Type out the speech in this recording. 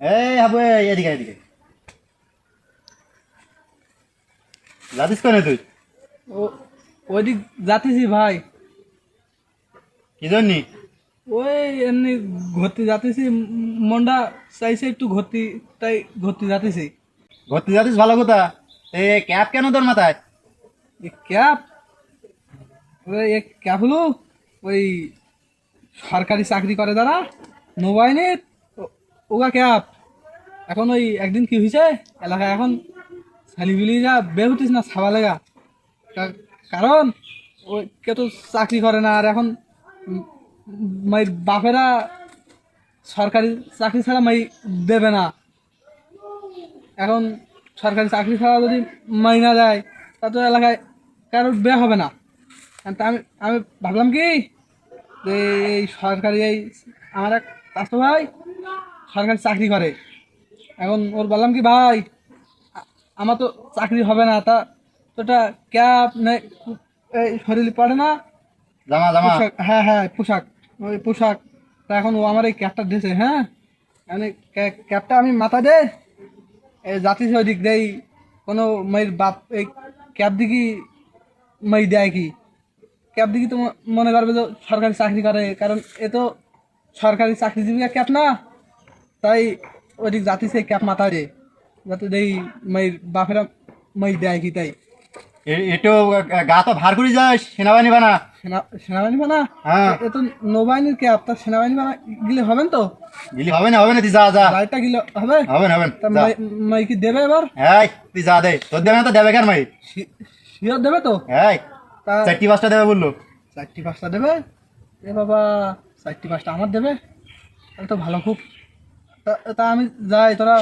এই হাবু, এদিকে এদিকে যাতিস কেন তুই? ও ওইদিক যাতেছি ভাই। কি জন্যি? ওই এমনি ঘুরতে যাতেছি, মনটা চাইছে একটু ঘুরতে, তাই ঘুরতে যাতেছি। ঘুরতে যাতিস ভালো কথা। এ ক্যাপ কেন তোর মাথায়? এই ক্যাব, ওই এক ক্যাব হলো ওই সরকারি চাকরি করে যারা নৌবাহিনীর, ওগা ক্যাব। এখন ওই একদিন কি হয়েছে, এলাকায় এখন ছেলেপিলিরা বের হতিস না ছাবা লেগা। কারণ ওই কে তো চাকরি করে না, আর এখন মায়ের বাপেরা সরকারি চাকরি ছাড়া মাই দেবে না। এখন সরকারি চাকরি ছাড়া যদি মাই না যায়, তা তো এলাকায় কারোর বিয়ে হবে না। তা আমি আমি ভাবলাম কি যে এই সরকারি এই আমার এক চাচতো ভাই সরকারি চাকরি করে। এখন ওর বললাম কি ভাই, আমার তো চাকরি হবে না, তা তোটা ক্যাব নেই, এই শরীরে পড়ে না জামা জামা। পোশাক। হ্যাঁ হ্যাঁ পোশাক, ওই পোশাক। তা এখন ও আমার এই ক্যাবটা দিয়েছে। হ্যাঁ মানে ক্যাবটা আমি মাথা দে যাচ্ছিস ওই দিক দেই, কোনো মেয়ের বাপ এই ক্যাব দিকে মেয়ে দেয় কি? ক্যাব দিকে তো মনে করবে যে সরকারি চাকরি করে, কারণ এ তো সরকারি চাকরিজীবী ক্যাব না। তাই ওই দিক যাচ্ছিস ক্যাব মাথা দে, যাতে দেই মেয়ের বাপেরা মেয়ে দেয় কি? তাই একটু গা তো ভার করে যাস, সেনাবাহিনী বানা। সেনাবাহিনী বানা। হ্যাঁ, এ তো নৌবাহিনীর ক্যাব, তা সেনাবাহিনী বানা গেলে হবেন তো? গিলি হবে না, হবে না, তুই যা যা। গাড়িটা গেলে হবে? হবে না, হবে না, তা যা। মাই কি দেবে এবার? এই তুই যা, দে তোর দেবে না তো দেবে কেন ভাই? শিওর দেবে তো? এই তা 4টি 5টা দেবে বললো। 4টি 5টা দেবে? এ বাবা, 4টি 5টা আমার দেবে? তাহলে তো ভালো খুব। তা তা আমি যাই, তোরা